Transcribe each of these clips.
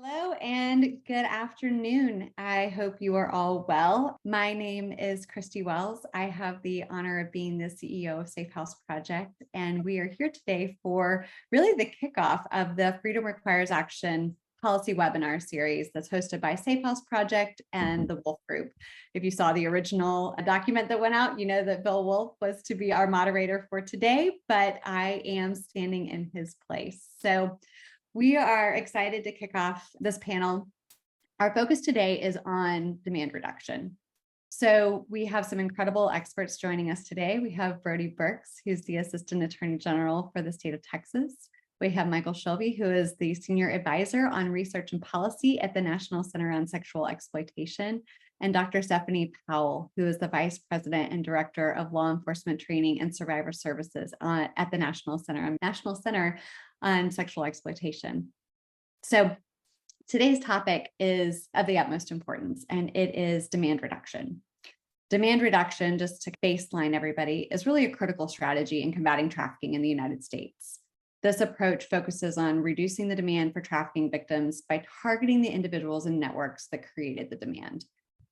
Hello and good afternoon. I hope you are all well. My name is Christy Wells. I have the honor of being the CEO of Safe House Project, and we are here today for really the kickoff of the Freedom Requires Action policy webinar series that's hosted by Safe House Project and the Wolf Group. If you saw the original document that went out, you know that Bill Wolf was to be our moderator for today, but I am standing in his place. So we are excited to kick off this panel. Our focus today is on demand reduction. So we have some incredible experts joining us today. We have Brody Burks, who's the Assistant Attorney General for the state of Texas. We have Michael Shelby, who is the Senior Advisor on Research and Policy at the National Center on Sexual Exploitation, and Dr. Stephanie Powell, who is the Vice President and Director of Law Enforcement Training and Survivor Services at the National Center on Sexual Exploitation. So today's topic is of the utmost importance, and it is demand reduction. Demand reduction, just to baseline everybody, is really a critical strategy in combating trafficking in the United States. This approach focuses on reducing the demand for trafficking victims by targeting the individuals and networks that created the demand.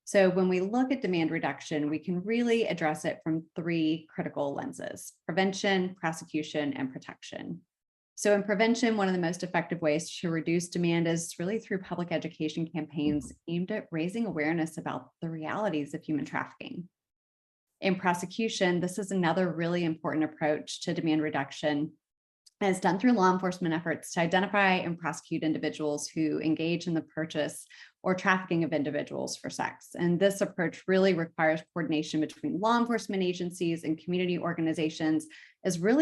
So when we look at demand reduction, we can really address it from three critical lenses: prevention, prosecution, and protection. So in prevention, one of the most effective ways to reduce demand is really through public education campaigns aimed at raising awareness about the realities of human trafficking. In prosecution, this is another really important approach to demand reduction, and it's done through law enforcement efforts to identify and prosecute individuals who engage in the purchase or trafficking of individuals for sex. And this approach really requires coordination between law enforcement agencies and community organizations, as well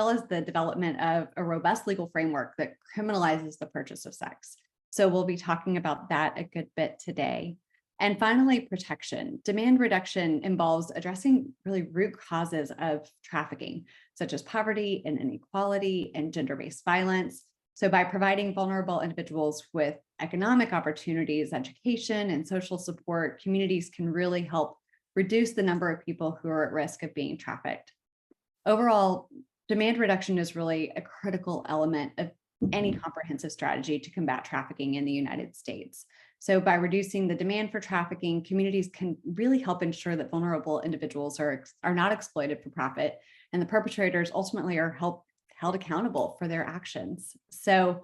as the development of a robust legal framework that criminalizes the purchase of sex. So we'll be talking about that a good bit today. And finally, protection. Demand reduction involves addressing really root causes of trafficking, such as poverty and inequality and gender-based violence. So by providing vulnerable individuals with economic opportunities, education, and social support, communities can really help reduce the number of people who are at risk of being trafficked. Overall, demand reduction is really a critical element of any comprehensive strategy to combat trafficking in the United States. So by reducing the demand for trafficking, communities can really help ensure that vulnerable individuals are not exploited for profit, and the perpetrators ultimately are held accountable for their actions. So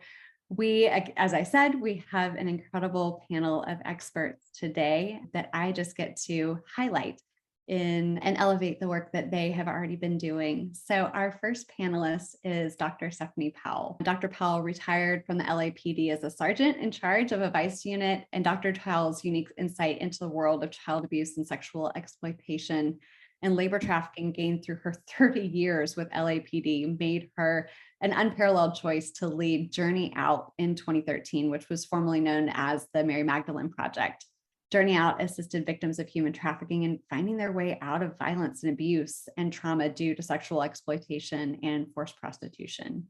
we, as I said, we have an incredible panel of experts today that I just get to highlight and elevate the work that they have already been doing. So our first panelist is Dr. Stephanie Powell. Dr. Powell retired from the LAPD as a sergeant in charge of a vice unit, and Dr. Powell's unique insight into the world of child abuse and sexual exploitation and labor trafficking gained through her 30 years with LAPD made her an unparalleled choice to lead Journey Out in 2013, which was formerly known as the Mary Magdalene Project. Journey Out assisted victims of human trafficking in finding their way out of violence and abuse and trauma due to sexual exploitation and forced prostitution.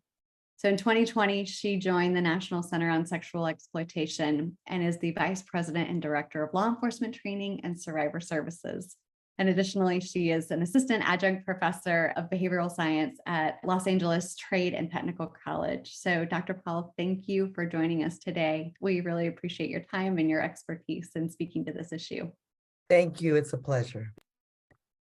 So in 2020, she joined the National Center on Sexual Exploitation and is the Vice President and Director of Law Enforcement Training and Survivor Services. And additionally, she is an assistant adjunct professor of behavioral science at Los Angeles Trade and Technical College. So Dr. Powell, thank you for joining us today. We really appreciate your time and your expertise in speaking to this issue. Thank you. It's a pleasure.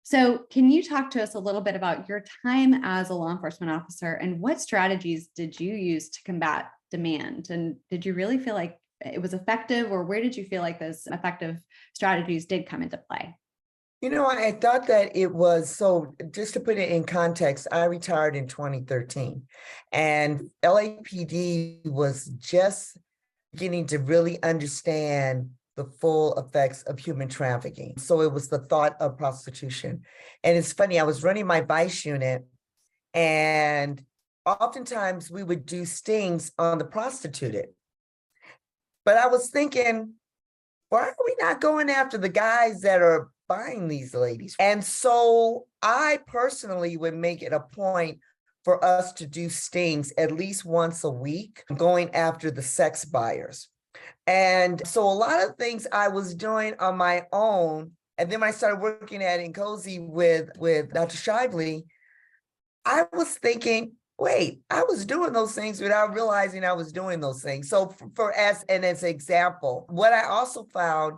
So can you talk to us a little bit about your time as a law enforcement officer and what strategies did you use to combat demand? And did you really feel like it was effective, or where did you feel like those effective strategies did come into play? You know, I thought that it was, so just to put it in context, I retired in 2013, and LAPD was just beginning to really understand the full effects of human trafficking. So it was the thought of prostitution. And it's funny, I was running my vice unit, and oftentimes we would do stings on the prostituted. But I was thinking, why are we not going after the guys that are buying these ladies? And so I personally would make it a point for us to do stings at least once a week, going after the sex buyers. And so a lot of things I was doing on my own, and then when I started working at Incozy with Dr. Shively, I was thinking, wait, I was doing those things without realizing I was doing those things. So for as an example, what I also found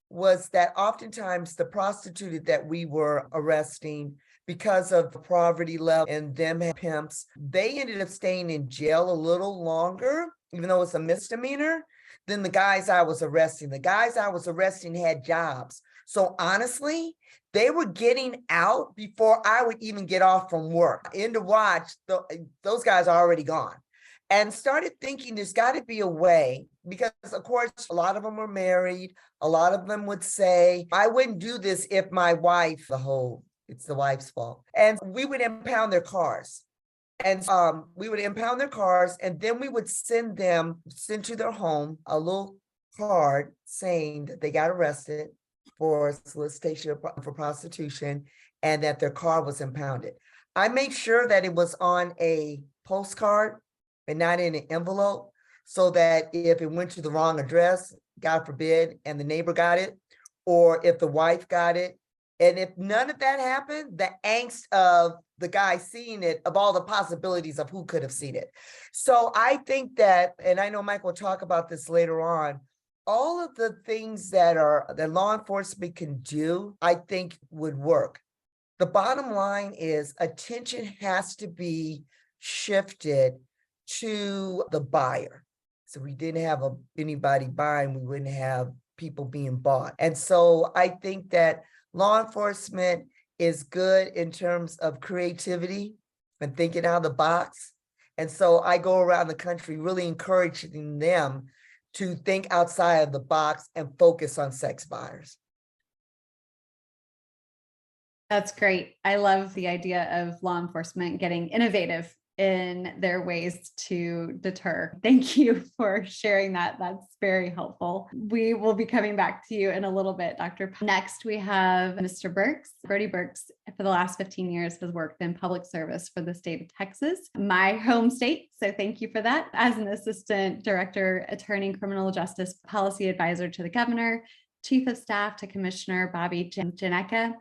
was that oftentimes the prostitute that we were arresting, because of the poverty level and them pimps, they ended up staying in jail a little longer, even though it's a misdemeanor, than the guys I was arresting. The guys I was arresting had jobs. So honestly, they were getting out before I would even get off from work. In to watch, those guys are already gone. And started thinking there's got to be a way, because of course, a lot of them were married. A lot of them would say, I wouldn't do this if my wife, it's the wife's fault. And we would impound their cars. And we would impound their cars, and then we would send to their home a little card saying that they got arrested for solicitation for prostitution and that their car was impounded. I made sure that it was on a postcard and not in an envelope, so that if it went to the wrong address, God forbid, and the neighbor got it, or if the wife got it, and if none of that happened, the angst of the guy seeing it, of all the possibilities of who could have seen it. So I think that, and I know Mike will talk about this later on, all of the things that law enforcement can do, I think would work. The bottom line is attention has to be shifted to the buyer. So we didn't have anybody buying, we wouldn't have people being bought. And so I think that law enforcement is good in terms of creativity and thinking out of the box. And so I go around the country really encouraging them to think outside of the box and focus on sex buyers. That's great. I love the idea of law enforcement getting innovative in their ways to deter. Thank you for sharing that. That's very helpful. We will be coming back to you in a little bit, Dr. Next, we have Mr. Burks. Brody Burks, for the last 15 years, has worked in public service for the state of Texas, my home state. So thank you for that. As an assistant director, attorney, criminal justice policy advisor to the governor, chief of staff to Commissioner Bobby Janeka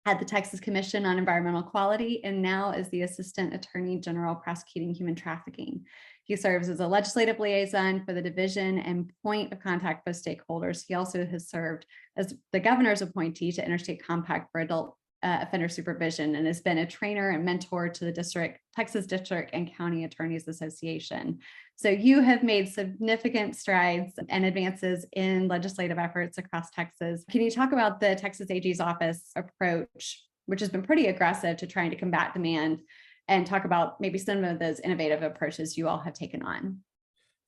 at the Texas Commission on Environmental Quality, and now is the Assistant Attorney General prosecuting human trafficking. He serves as a legislative liaison for the division and point of contact with stakeholders. He also has served as the governor's appointee to Interstate Compact for Adult Offender Supervision, and has been a trainer and mentor to the Texas District and County Attorneys Association. So you have made significant strides and advances in legislative efforts across Texas. Can you talk about the Texas AG's office approach, which has been pretty aggressive to trying to combat demand, and talk about maybe some of those innovative approaches you all have taken on?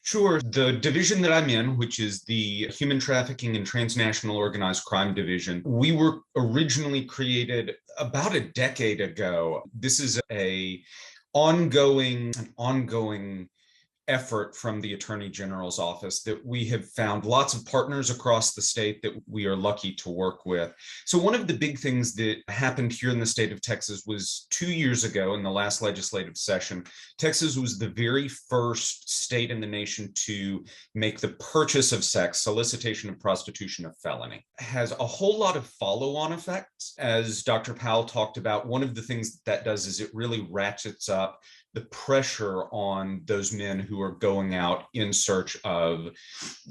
Sure. The division that I'm in, which is the Human Trafficking and Transnational Organized Crime Division, we were originally created about a decade ago. This is an ongoing effort from the Attorney General's office that we have found lots of partners across the state that we are lucky to work with. So one of the big things that happened here in the state of Texas was 2 years ago in the last legislative session. Texas was the very first state in the nation to make the purchase of sex, solicitation of prostitution, a felony. It has a whole lot of follow-on effects. As Dr. Powell talked about, one of the things that does is it really ratchets up the pressure on those men who are going out in search of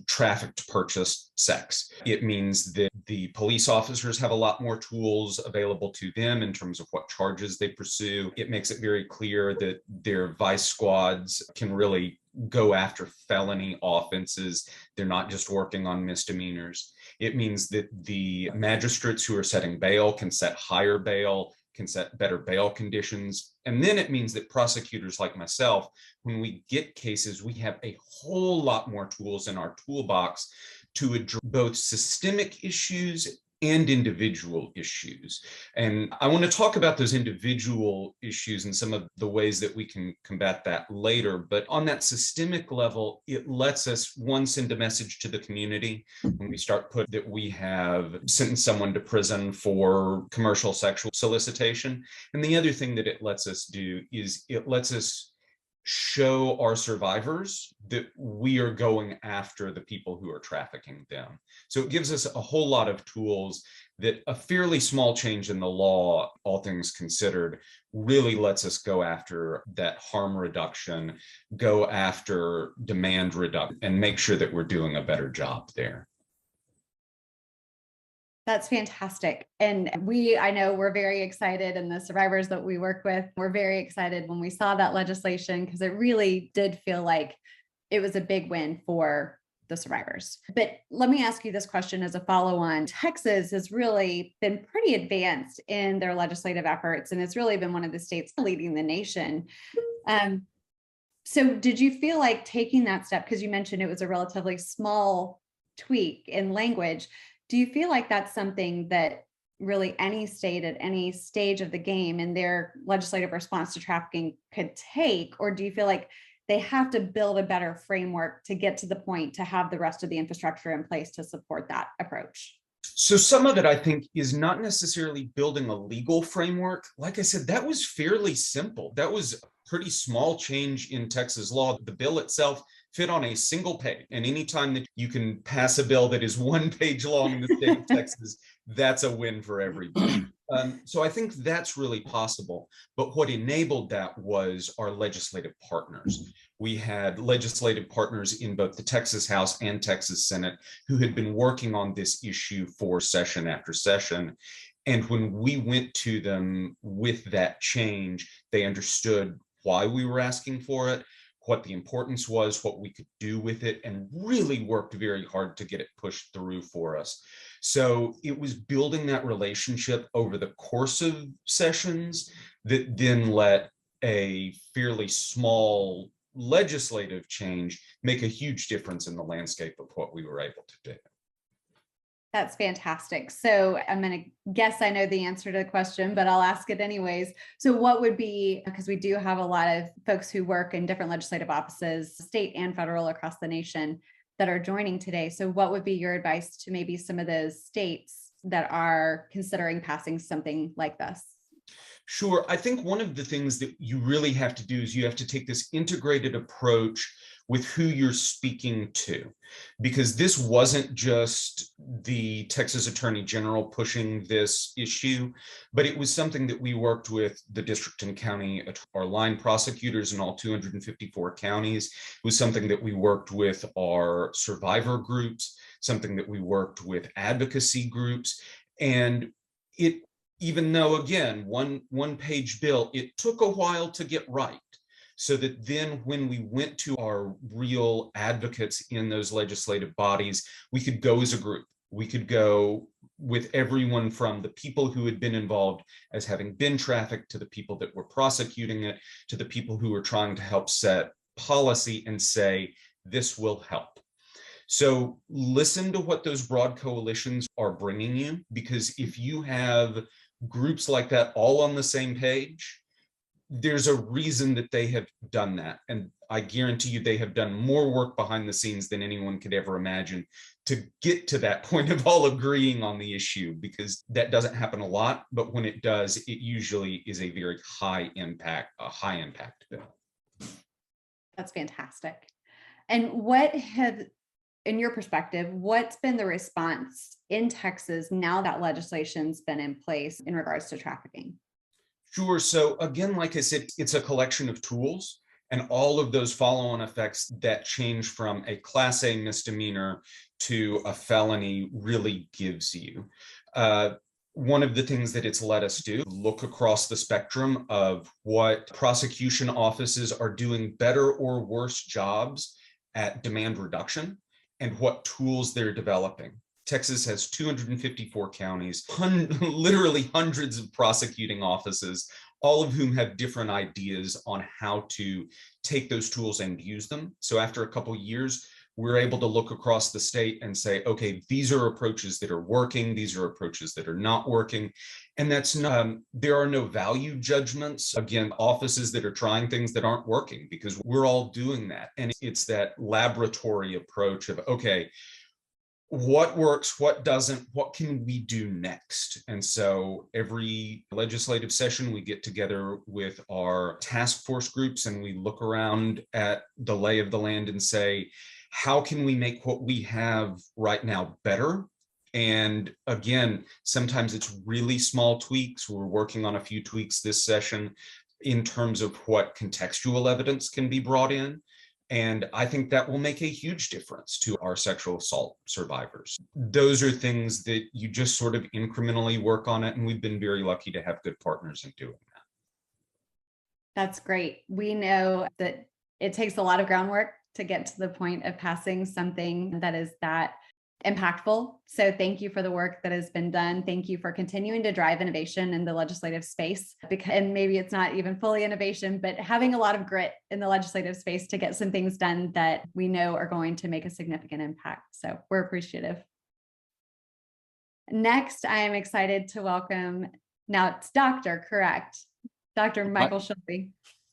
trafficked purchased sex. It means that the police officers have a lot more tools available to them in terms of what charges they pursue. It makes it very clear that their vice squads can really go after felony offenses. They're not just working on misdemeanors. It means that the magistrates who are setting bail can set higher bail, can set better bail conditions. And then it means that prosecutors like myself, when we get cases, we have a whole lot more tools in our toolbox to address both systemic issues and individual issues. And I want to talk about those individual issues and some of the ways that we can combat that later. But on that systemic level, it lets us, one, send a message to the community when we start that we have sentenced someone to prison for commercial sexual solicitation. And the other thing that it lets us do is it lets us show our survivors that we are going after the people who are trafficking them. So it gives us a whole lot of tools that a fairly small change in the law, all things considered, really lets us go after that harm reduction, go after demand reduction, and make sure that we're doing a better job there. That's fantastic. And I know we're very excited, and the survivors that we work with, we're very excited when we saw that legislation, because it really did feel like it was a big win for the survivors. But let me ask you this question as a follow-on. Texas has really been pretty advanced in their legislative efforts, and it's really been one of the states leading the nation. So did you feel like taking that step, because you mentioned it was a relatively small tweak in language, do you feel like that's something that really any state at any stage of the game in their legislative response to trafficking could take? Or do you feel like they have to build a better framework to get to the point to have the rest of the infrastructure in place to support that approach? So some of it, I think, is not necessarily building a legal framework. Like I said, that was fairly simple. That was a pretty small change in Texas law. The bill itself fit on a single page. And anytime that you can pass a bill that is one page long in the state of Texas, that's a win for everybody. So I think that's really possible. But what enabled that was our legislative partners. We had legislative partners in both the Texas House and Texas Senate who had been working on this issue for session after session. And when we went to them with that change, they understood why we were asking for it, what the importance was, what we could do with it, and really worked very hard to get it pushed through for us. So it was building that relationship over the course of sessions that then let a fairly small legislative change make a huge difference in the landscape of what we were able to do. That's fantastic. So I'm going to guess I know the answer to the question, but I'll ask it anyways. So what would be, because we do have a lot of folks who work in different legislative offices, state and federal across the nation, that are joining today. So what would be your advice to maybe some of those states that are considering passing something like this? Sure. I think one of the things that you really have to do is you have to take this integrated approach with who you're speaking to, because this wasn't just the Texas Attorney General pushing this issue, but it was something that we worked with the district and county, our line prosecutors in all 254 counties. It was something that we worked with our survivor groups, something that we worked with advocacy groups. And it, even though, again, one page bill, it took a while to get right. So that then when we went to our real advocates in those legislative bodies, we could go as a group. We could go with everyone from the people who had been involved as having been trafficked, to the people that were prosecuting it, to the people who were trying to help set policy and say, this will help. So listen to what those broad coalitions are bringing you, because if you have groups like that all on the same page, there's a reason that they have done that. And I guarantee you they have done more work behind the scenes than anyone could ever imagine to get to that point of all agreeing on the issue, because that doesn't happen a lot. But when it does, it usually is a very high impact bill. That's fantastic. And what have, in your perspective, what's been the response in Texas now that legislation's been in place in regards to trafficking? Sure. So again, like I said, it's a collection of tools, and all of those follow-on effects that change from a Class A misdemeanor to a felony really gives you. One of the things that it's let us do, look across the spectrum of what prosecution offices are doing better or worse jobs at demand reduction and what tools they're developing. Texas has 254 counties, literally hundreds of prosecuting offices, all of whom have different ideas on how to take those tools and use them. So after a couple of years, we're able to look across the state and say, okay, these are approaches that are working, these are approaches that are not working. And that's not, there are no value judgments, again, offices that are trying things that aren't working, because we're all doing that. And it's that laboratory approach of, okay, what works, what doesn't, what can we do next? And so every legislative session, we get together with our task force groups and we look around at the lay of the land and say, how can we make what we have right now better? And again, sometimes it's really small tweaks. We're working on a few tweaks this session in terms of what contextual evidence can be brought in. And I think that will make a huge difference to our sexual assault survivors. Those are things that you just sort of incrementally work on it. And we've been very lucky to have good partners in doing that. That's great. We know that it takes a lot of groundwork to get to the point of passing something that is that impactful. So thank you for the work that has been done. Thank you for continuing to drive innovation in the legislative space. And maybe it's not even fully innovation, but having a lot of grit in the legislative space to get some things done that we know are going to make a significant impact. So we're appreciative. Next, I am excited to welcome, now it's Dr. correct? Dr. Michael Shelby.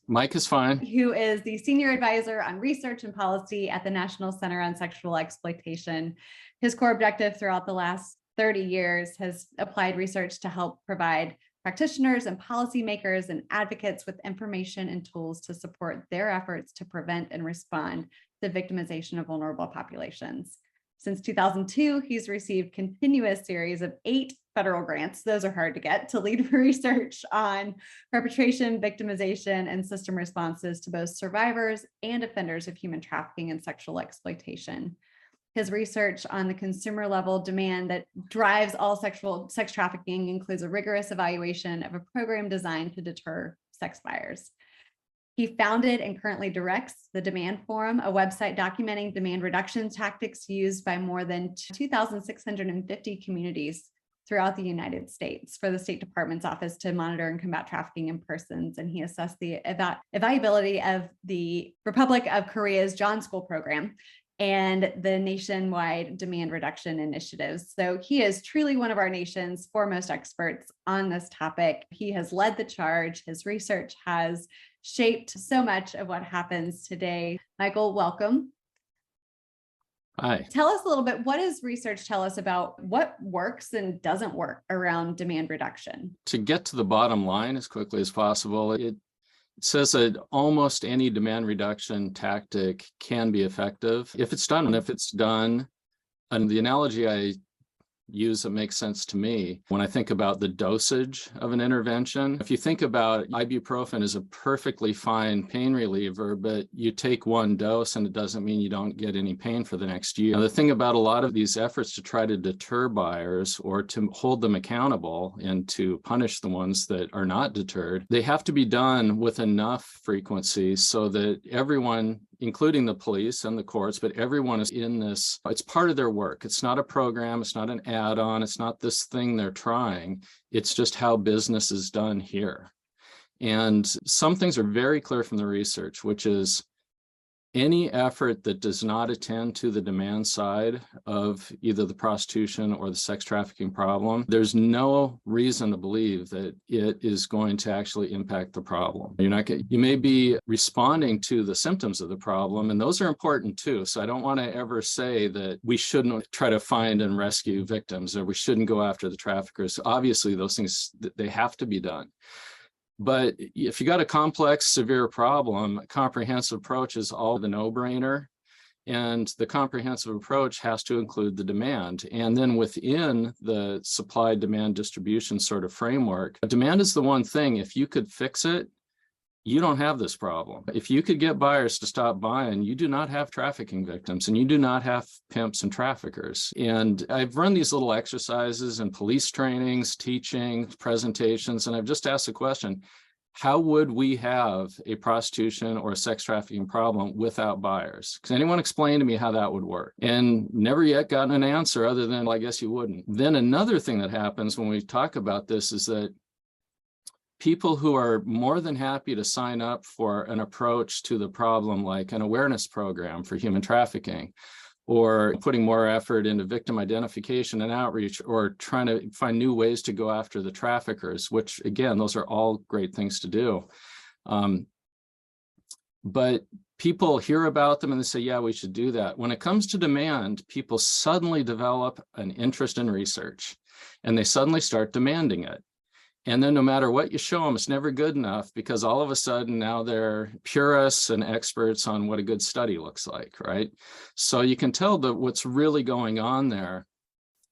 Mike is fine. Who is the Senior Advisor on Research and Policy at the National Center on Sexual Exploitation. His core objective throughout the last 30 years has applied research to help provide practitioners and policymakers and advocates with information and tools to support their efforts to prevent and respond to victimization of vulnerable populations. Since 2002, he's received continuous series of 8 federal grants, those are hard to get, to lead research on perpetration, victimization, and system responses to both survivors and offenders of human trafficking and sexual exploitation. His research on the consumer level demand that drives all sex trafficking includes a rigorous evaluation of a program designed to deter sex buyers. He founded and currently directs the Demand Forum, a website documenting demand reduction tactics used by more than 2,650 communities throughout the United States for the State Department's Office to Monitor and Combat Trafficking in Persons. And he assessed the evaluability of the Republic of Korea's John School program and the nationwide demand reduction initiatives. So he is truly one of our nation's foremost experts on this topic. He has led the charge. His research has shaped so much of what happens today. Michael, welcome. Hi. Tell us a little bit, what does research tell us about what works and doesn't work around demand reduction? To get to the bottom line as quickly as possible, it says that almost any demand reduction tactic can be effective if it's done. And if it's done, and the analogy I use that makes sense to me when I think about the dosage of an intervention. If you think about ibuprofen is a perfectly fine pain reliever, but you take one dose and it doesn't mean you don't get any pain for the next year. Now, the thing about a lot of these efforts to try to deter buyers or to hold them accountable and to punish the ones that are not deterred, they have to be done with enough frequency so that everyone, including the police and the courts, but everyone is in this. It's part of their work. It's not a program. It's not an add-on. It's not this thing they're trying. It's just how business is done here. And some things are very clear from the research, which is any effort that does not attend to the demand side of either the prostitution or the sex trafficking problem, there's no reason to believe that it is going to actually impact the problem. You may be responding to the symptoms of the problem, and those are important too. So I don't want to ever say that we shouldn't try to find and rescue victims or we shouldn't go after the traffickers. Obviously, those things, they have to be done. But if you got a complex, severe problem, a comprehensive approach is all the no-brainer. And the comprehensive approach has to include the demand. And then within the supply-demand distribution sort of framework, demand is the one thing. If you could fix it, you don't have this problem. If you could get buyers to stop buying, you do not have trafficking victims and you do not have pimps and traffickers. And I've run these little exercises in police trainings, teaching, presentations, and I've just asked the question, how would we have a prostitution or a sex trafficking problem without buyers? Can anyone explain to me how that would work? And never yet gotten an answer other than, well, I guess you wouldn't. Then another thing that happens when we talk about this is that people who are more than happy to sign up for an approach to the problem, like an awareness program for human trafficking, or putting more effort into victim identification and outreach, or trying to find new ways to go after the traffickers, which again, those are all great things to do. But people hear about them and they say, yeah, we should do that. When it comes to demand, people suddenly develop an interest in research and they suddenly start demanding it. And then no matter what you show them, it's never good enough, because all of a sudden now they're purists and experts on what a good study looks like, right? So you can tell that what's really going on there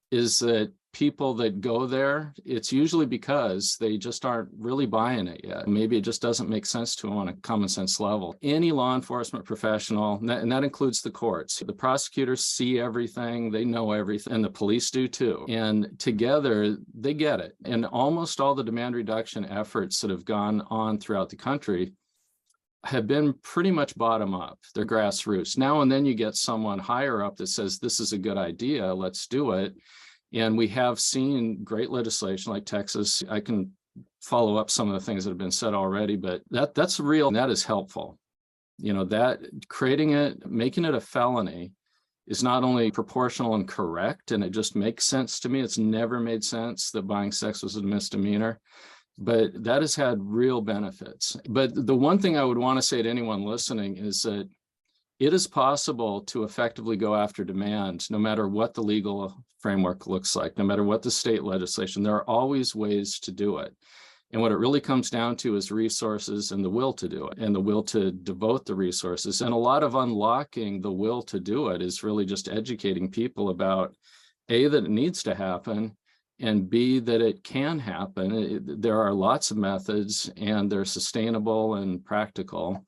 is that people that go there, it's usually because they just aren't really buying it yet. Maybe it just doesn't make sense to them on a common sense level. Any law enforcement professional, and that includes the courts, the prosecutors see everything, they know everything, and the police do too. And together they get it. And almost all the demand reduction efforts that have gone on throughout the country have been pretty much bottom up. They're grassroots. Now and then you get someone higher up that says, this is a good idea, let's do it. And we have seen great legislation like Texas. I can follow up some of the things that have been said already, but that's real. That is helpful. You know, that creating it, making it a felony is not only proportional and correct, and it just makes sense to me. It's never made sense that buying sex was a misdemeanor, but that has had real benefits. But the one thing I would want to say to anyone listening is that it is possible to effectively go after demand, no matter what the legal framework looks like, no matter what the state legislation. There are always ways to do it. And what it really comes down to is resources and the will to do it, and the will to devote the resources. And a lot of unlocking the will to do it is really just educating people about, A, that it needs to happen, and B, that it can happen. There are lots of methods, and they're sustainable and practical.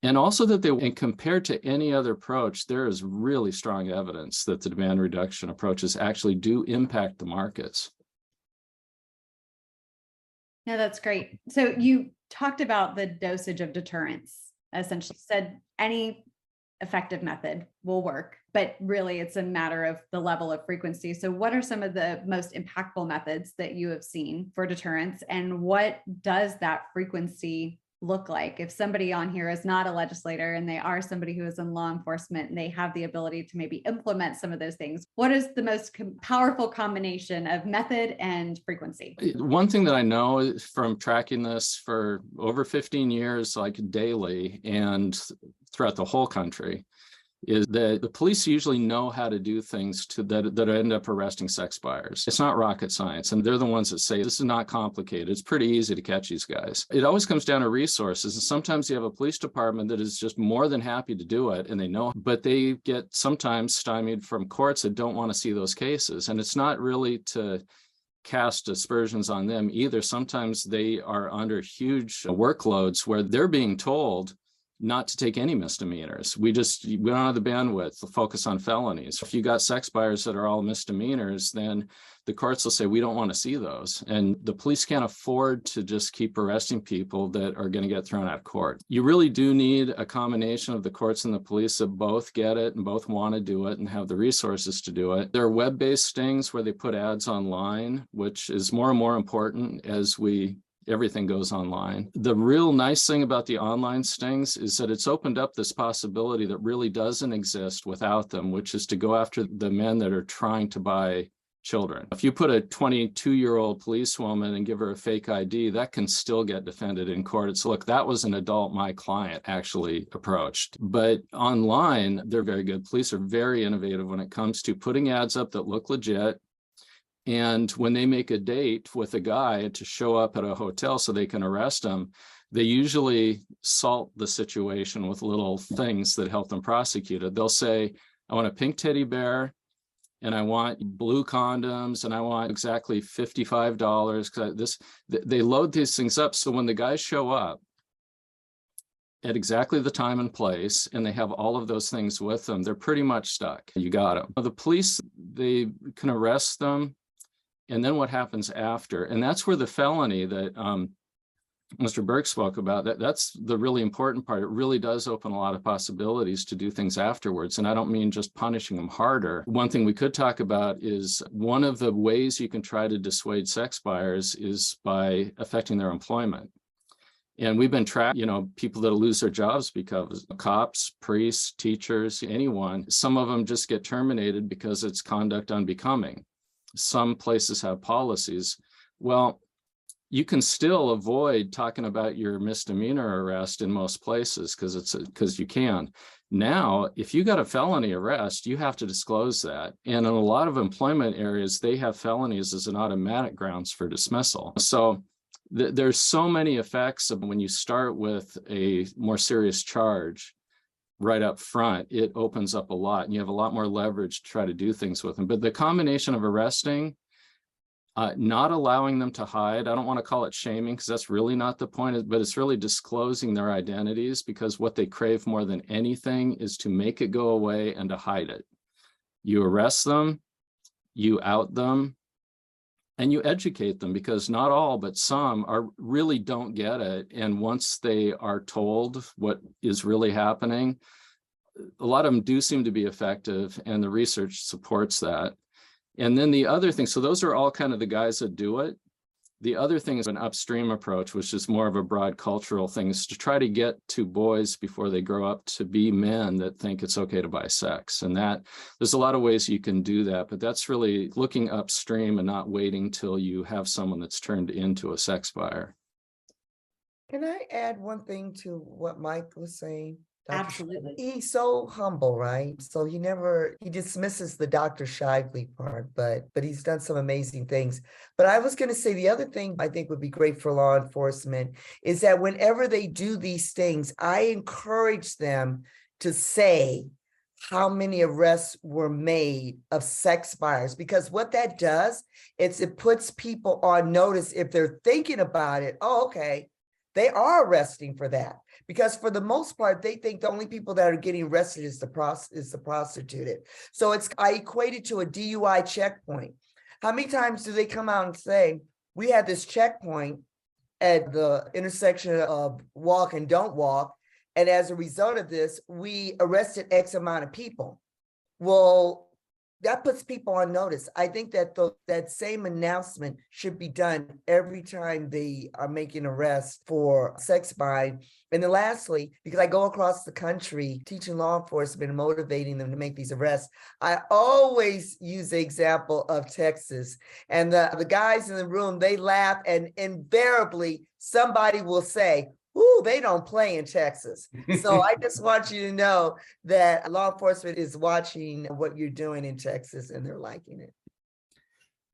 And also that and compared to any other approach, there is really strong evidence that the demand reduction approaches actually do impact the markets. No, that's great. So you talked about the dosage of deterrence, essentially said any effective method will work, but really it's a matter of the level of frequency. So what are some of the most impactful methods that you have seen for deterrence, and what does that frequency look like? If somebody on here is not a legislator and they are somebody who is in law enforcement and they have the ability to maybe implement some of those things, what is the most powerful combination of method and frequency? One thing that I know from tracking this for over 15 years, like daily and throughout the whole country, is that the police usually know how to do things that end up arresting sex buyers. It's not rocket science, and they're the ones that say this is not complicated. It's pretty easy to catch these guys. It always comes down to resources, and sometimes you have a police department that is just more than happy to do it, and they know, but they get sometimes stymied from courts that don't want to see those cases. And it's not really to cast aspersions on them either. Sometimes they are under huge workloads where they're being told not to take any misdemeanors. We don't have the bandwidth to focus on felonies. If you got sex buyers that are all misdemeanors, then the courts will say, we don't want to see those. And the police can't afford to just keep arresting people that are going to get thrown out of court. You really do need a combination of the courts and the police that both get it and both want to do it and have the resources to do it. There are web-based stings where they put ads online, which is more and more important as everything goes online. The real nice thing about the online stings is that it's opened up this possibility that really doesn't exist without them, which is to go after the men that are trying to buy children. If you put a 22-year-old policewoman and give her a fake ID, that can still get defended in court. It's, look, that was an adult my client actually approached. But online, they're very good. Police are very innovative when it comes to putting ads up that look legit. And when they make a date with a guy to show up at a hotel so they can arrest him, they usually salt the situation with little things that help them prosecute it. They'll say, I want a pink teddy bear, and I want blue condoms, and I want exactly $55. They load these things up. So when the guys show up at exactly the time and place, and they have all of those things with them, they're pretty much stuck. You got them. The police, they can arrest them. And then what happens after? And that's where the felony that Mr. Burke spoke about, that's the really important part. It really does open a lot of possibilities to do things afterwards. And I don't mean just punishing them harder. One thing we could talk about is one of the ways you can try to dissuade sex buyers is by affecting their employment. And we've been tracking, people that lose their jobs because cops, priests, teachers, anyone. Some of them just get terminated because it's conduct unbecoming. Some places have policies. Well, you can still avoid talking about your misdemeanor arrest in most places because you can. Now, if you got a felony arrest, you have to disclose that. And in a lot of employment areas, they have felonies as an automatic grounds for dismissal. So there's so many effects of when you start with a more serious charge right up front, it opens up a lot and you have a lot more leverage to try to do things with them. But the combination of arresting, not allowing them to hide. I don't want to call it shaming because that's really not the point, but it's really disclosing their identities, because what they crave more than anything is to make it go away and to hide it. You arrest them, you out them, and you educate them, because not all, but some really don't get it. And once they are told what is really happening, a lot of them do seem to be effective, and the research supports that. And then the other thing, so those are all kind of the guys that do it. The other thing is an upstream approach, which is more of a broad cultural thing, is to try to get to boys before they grow up to be men that think it's okay to buy sex. And that there's a lot of ways you can do that, but that's really looking upstream and not waiting till you have someone that's turned into a sex buyer. Can I add one thing to what Mike was saying? Absolutely. He's so humble, right? So he dismisses the Dr. Shively part, but he's done some amazing things. But I was going to say the other thing I think would be great for law enforcement is that whenever they do these things, I encourage them to say how many arrests were made of sex buyers, because what that does is it puts people on notice if they're thinking about it. Oh, okay. They are arresting for that, because for the most part, they think the only people that are getting arrested is the prostituted. So I equate it to a DUI checkpoint. How many times do they come out and say, we had this checkpoint at the intersection of walk and don't walk, and as a result of this, we arrested X amount of people? Well, that puts people on notice. I think that that same announcement should be done every time they are making arrests for sex buying. And then lastly, because I go across the country teaching law enforcement and motivating them to make these arrests, I always use the example of Texas. And the guys in the room, they laugh, and invariably somebody will say, ooh, they don't play in Texas. So I just want you to know that law enforcement is watching what you're doing in Texas, and they're liking it.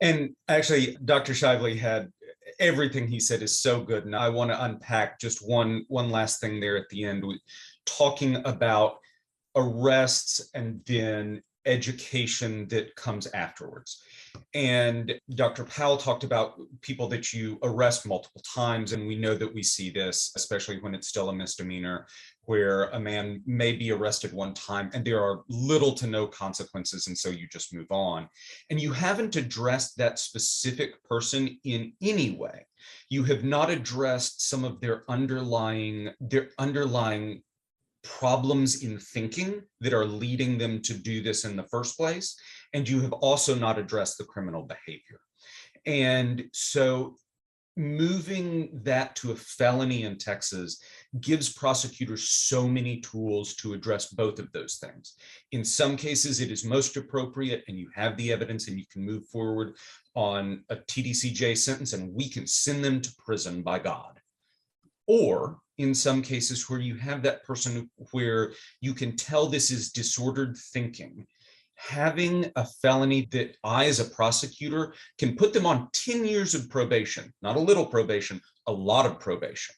And actually, Dr. Shively had everything he said is so good. And I want to unpack just one last thing there at the end, talking about arrests and then education that comes afterwards. And Dr. Powell talked about people that you arrest multiple times. And we know that we see this, especially when it's still a misdemeanor, where a man may be arrested one time and there are little to no consequences. And so you just move on. And you haven't addressed that specific person in any way. You have not addressed some of their underlying problems in thinking that are leading them to do this in the first place. And you have also not addressed the criminal behavior. And so moving that to a felony in Texas gives prosecutors so many tools to address both of those things. In some cases, it is most appropriate and you have the evidence and you can move forward on a TDCJ sentence and we can send them to prison by God. Or in some cases where you have that person where you can tell this is disordered thinking, having a felony that I, as a prosecutor, can put them on 10 years of probation, not a little probation, a lot of probation.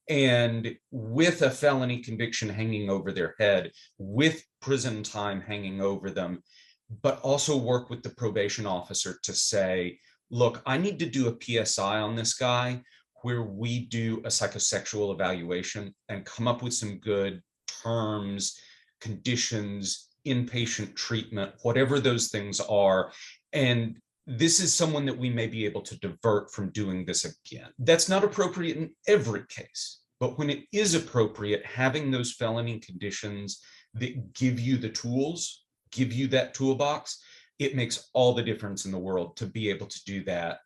And with a felony conviction hanging over their head, with prison time hanging over them, but also work with the probation officer to say, look, I need to do a PSI on this guy where we do a psychosexual evaluation and come up with some good terms, conditions, inpatient treatment, whatever those things are. And this is someone that we may be able to divert from doing this again. That's not appropriate in every case, but when it is appropriate, having those felony conditions that give you the tools, give you that toolbox, it makes all the difference in the world to be able to do that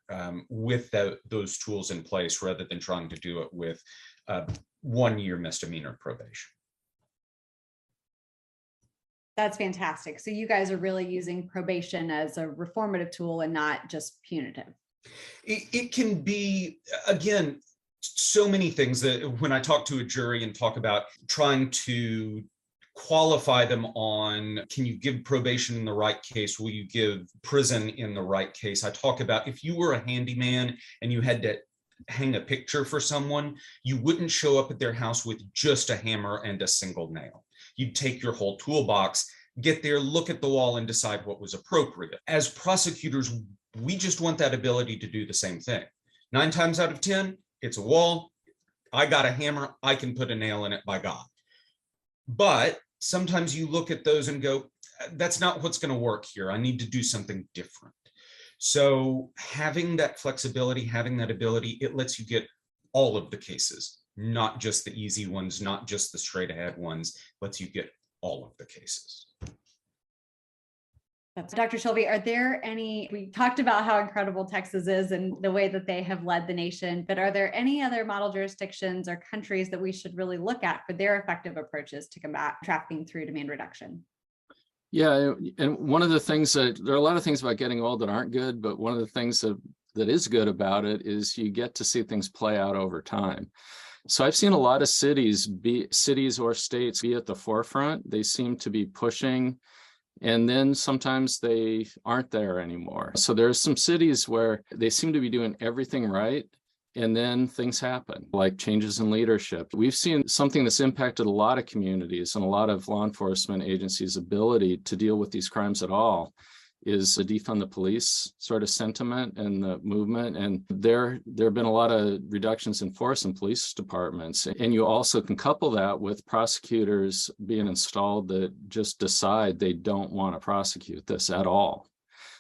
with those tools in place, rather than trying to do it with 1 year misdemeanor probation. That's fantastic. So you guys are really using probation as a reformative tool and not just punitive. It can be, again, so many things that when I talk to a jury and talk about trying to qualify them on, can you give probation in the right case? Will you give prison in the right case? I talk about if you were a handyman and you had to hang a picture for someone, you wouldn't show up at their house with just a hammer and a single nail. You'd take your whole toolbox, get there, look at the wall, and decide what was appropriate. As prosecutors, we just want that ability to do the same thing. 9 times out of 10, it's a wall. I got a hammer. I can put a nail in it, by God. But sometimes you look at those and go, that's not what's going to work here. I need to do something different. So having that flexibility, having that ability, it lets you get all of the cases, not just the easy ones, not just the straight ahead ones, lets you get all of the cases. Dr. Shelby, are there any, we talked about how incredible Texas is and the way that they have led the nation, but are there any other model jurisdictions or countries that we should really look at for their effective approaches to combat trafficking through demand reduction? Yeah, and one of the things that, there are a lot of things about getting old that aren't good, but one of the things that is good about it is you get to see things play out over time. So I've seen a lot of cities or states be at the forefront. They seem to be pushing, and then sometimes they aren't there anymore. So there's some cities where they seem to be doing everything right, and then things happen, like changes in leadership. We've seen something that's impacted a lot of communities and a lot of law enforcement agencies' ability to deal with these crimes at all is a defund the police sort of sentiment and the movement. And there have been a lot of reductions in force in police departments. And you also can couple that with prosecutors being installed that just decide they don't want to prosecute this at all.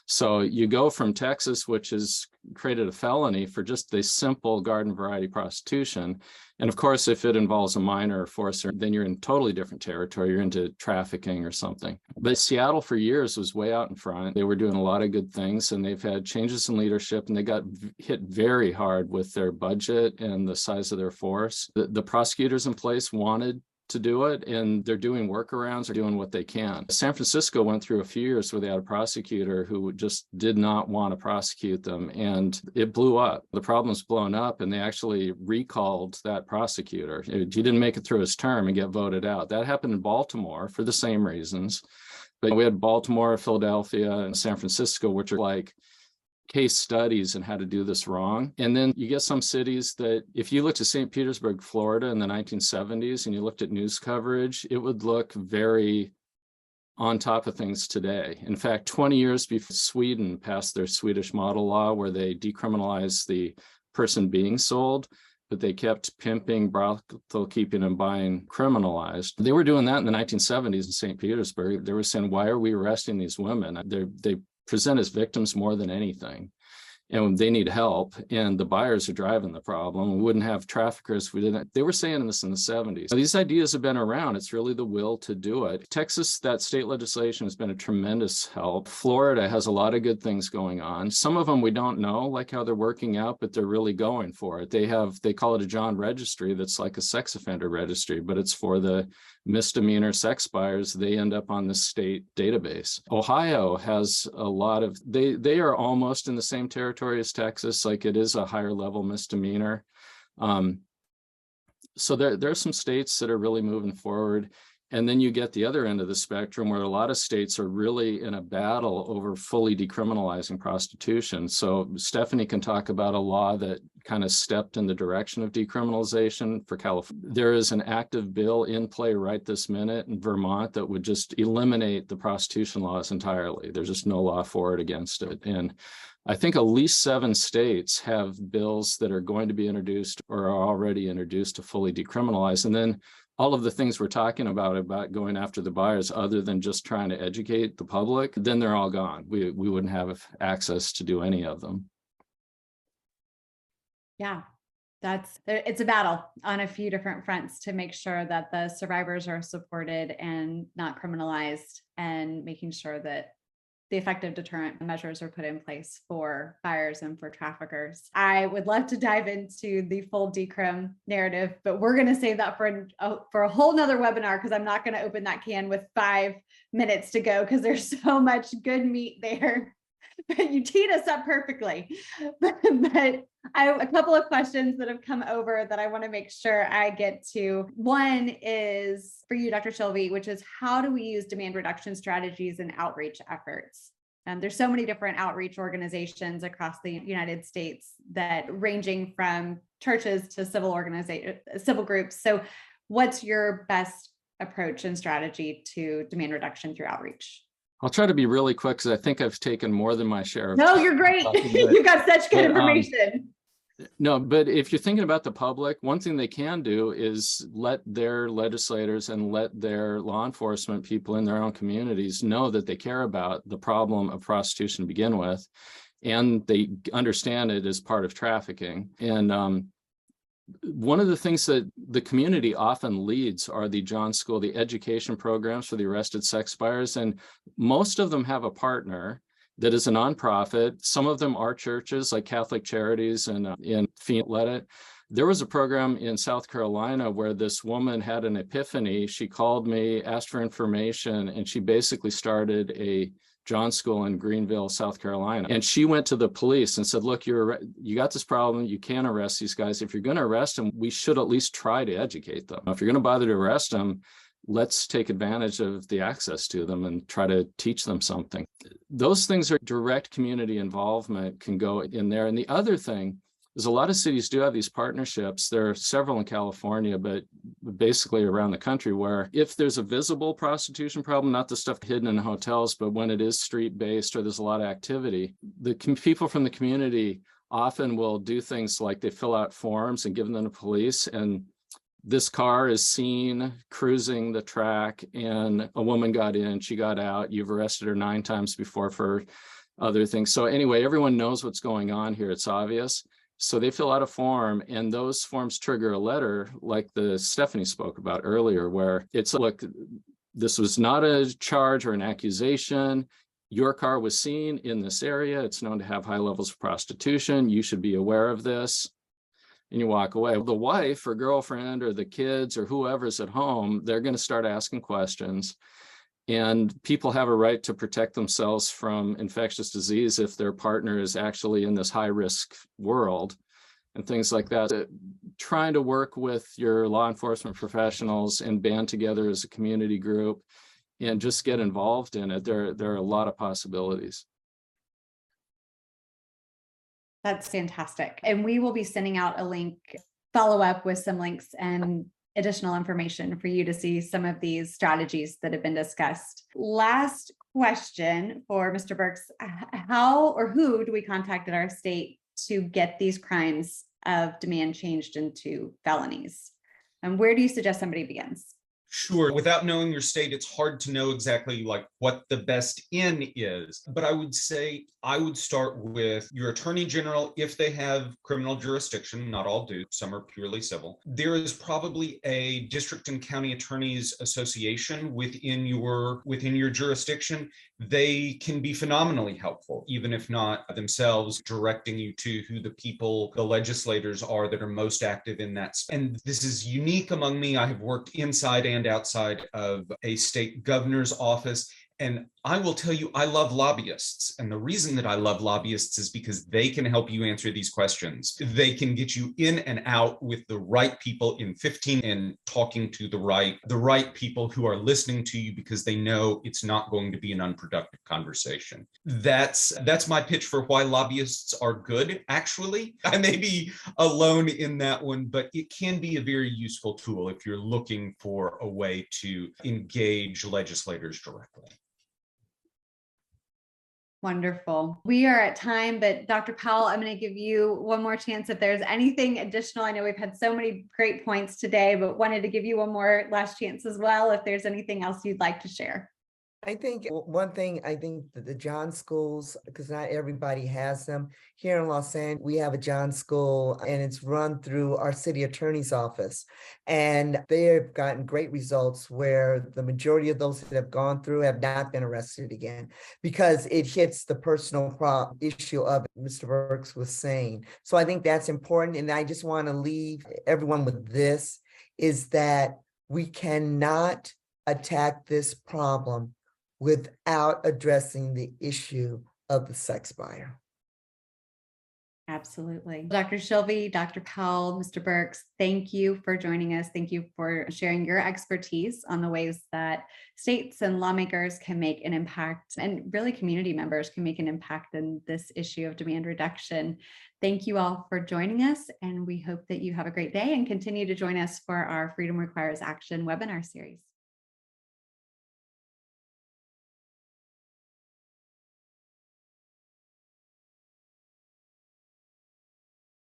So you go from Texas, which has created a felony for just the simple garden variety prostitution. And of course, if it involves a minor or forcer, then you're in totally different territory. You're into trafficking or something. But Seattle for years was way out in front. They were doing a lot of good things, and they've had changes in leadership, and they got hit very hard with their budget and the size of their force. The prosecutors in place wanted to do it, and they're doing workarounds, they're doing what they can. San Francisco went through a few years where they had a prosecutor who just did not want to prosecute them, and it blew up. The problem's blown up, and they actually recalled that prosecutor. He didn't make it through his term and get voted out. That happened in Baltimore for the same reasons. But we had Baltimore, Philadelphia, and San Francisco, which are like case studies in how to do this wrong. And then you get some cities that, if you looked at St. Petersburg, Florida in the 1970s, and you looked at news coverage, it would look very on top of things today. In fact, 20 years before Sweden passed their Swedish model law, where they decriminalized the person being sold, but they kept pimping, brothel keeping, and buying criminalized. They were doing that in the 1970s in St. Petersburg. They were saying, why are we arresting these women? They present as victims more than anything, and they need help, and the buyers are driving the problem. We wouldn't have traffickers if we didn't. They were saying this in the 70s. Now, these ideas have been around. It's really the will to do it. Texas, that state legislation has been a tremendous help. Florida has a lot of good things going on. Some of them we don't know, like how they're working out, but they're really going for it. They call it a John registry that's like a sex offender registry, but it's for the misdemeanor sex buyers. They end up on the state database. Ohio has a lot of, they are almost in the same territory as Texas, like it is a higher level misdemeanor. So there are some states that are really moving forward. And then you get the other end of the spectrum where a lot of states are really in a battle over fully decriminalizing prostitution. So Stephanie can talk about a law that kind of stepped in the direction of decriminalization for California. There is an active bill in play right this minute in Vermont that would just eliminate the prostitution laws entirely. There's just no law for it against it. And I think at least 7 states have bills that are going to be introduced or are already introduced to fully decriminalize. And then all of the things we're talking about going after the buyers, other than just trying to educate the public, then they're all gone. We wouldn't have access to do any of them. Yeah, it's a battle on a few different fronts to make sure that the survivors are supported and not criminalized, and making sure that the effective deterrent measures are put in place for buyers and for traffickers. I would love to dive into the full decrim narrative, but we're going to save that for a whole nother webinar, because I'm not going to open that can with 5 minutes to go, because there's so much good meat there. But you teed us up perfectly. But I have a couple of questions that have come over that I want to make sure I get to. One is for you, Dr. Shelby, which is how do we use demand reduction strategies and outreach efforts? There's so many different outreach organizations across the United States that ranging from churches to civil groups. So what's your best approach and strategy to demand reduction through outreach? I'll try to be really quick because I think I've taken more than my share of No, time you're great. talking, You got such good but, information. No, but if you're thinking about the public, one thing they can do is let their legislators and let their law enforcement people in their own communities know that they care about the problem of prostitution to begin with, and they understand it as part of trafficking. And one of the things that the community often leads are the John School, the education programs for the arrested sex buyers, and most of them have a partner that is a nonprofit. Some of them are churches like Catholic Charities and in Phoenix led it. There was a program in South Carolina where this woman had an epiphany. She called me, asked for information, and she basically started a John School in Greenville, South Carolina. And she went to the police and said, look, you got this problem. You can't arrest these guys. If you're going to arrest them, we should at least try to educate them. If you're going to bother to arrest them, let's take advantage of the access to them and try to teach them something. Those things are direct community involvement can go in there. And the other thing is a lot of cities do have these partnerships. There are several in California, but basically around the country, where if there's a visible prostitution problem, not the stuff hidden in hotels, but when it is street-based or there's a lot of activity, the people from the community often will do things like they fill out forms and give them to police, and this car is seen cruising the track and a woman got in, she got out, you've arrested her 9 times before for other things. So anyway, everyone knows what's going on here. It's obvious. So they fill out a form, and those forms trigger a letter like the Stephanie spoke about earlier, where it's, look, this was not a charge or an accusation. Your car was seen in this area. It's known to have high levels of prostitution. You should be aware of this. And you walk away. The wife or girlfriend or the kids or whoever's at home, they're going to start asking questions. And people have a right to protect themselves from infectious disease if their partner is actually in this high-risk world and things like that. Trying to work with your law enforcement professionals and band together as a community group and just get involved in it. There are a lot of possibilities. That's fantastic. And we will be sending out a link, follow up with some links and additional information for you to see some of these strategies that have been discussed. Last question for Mr. Burks. How or who do we contact at our state to get these crimes of demand changed into felonies? And where do you suggest somebody begins? Sure. Without knowing your state, it's hard to know exactly like what the best in is. But I would say I would start with your attorney general if they have criminal jurisdiction. Not all do. Some are purely civil. There is probably a district and county attorneys association within your jurisdiction. They can be phenomenally helpful, even if not themselves, directing you to who the people, the legislators are that are most active in that. And this is unique among me. I have worked inside and outside of a state governor's office. And I will tell you, I love lobbyists. And the reason that I love lobbyists is because they can help you answer these questions. They can get you in and out with the right people in 15 and talking to the right people who are listening to you because they know it's not going to be an unproductive conversation. That's my pitch for why lobbyists are good, actually. I may be alone in that one, but it can be a very useful tool if you're looking for a way to engage legislators directly. Wonderful. We are at time, but Dr. Powell, I'm going to give you one more chance if there's anything additional. I know we've had so many great points today, but wanted to give you one more last chance as well, if there's anything else you'd like to share. I think one thing, I think that the John schools, because not everybody has them. Here in Los Angeles, we have a John school and it's run through our city attorney's office. And they have gotten great results where the majority of those that have gone through have not been arrested again because it hits the personal issue of Mr. Burks was saying. So I think that's important. And I just want to leave everyone with this, is that we cannot attack this problem without addressing the issue of the sex buyer. Absolutely. Dr. Shelby, Dr. Powell, Mr. Burks, thank you for joining us. Thank you for sharing your expertise on the ways that states and lawmakers can make an impact, and really community members can make an impact in this issue of demand reduction. Thank you all for joining us, and we hope that you have a great day and continue to join us for our Freedom Requires Action webinar series.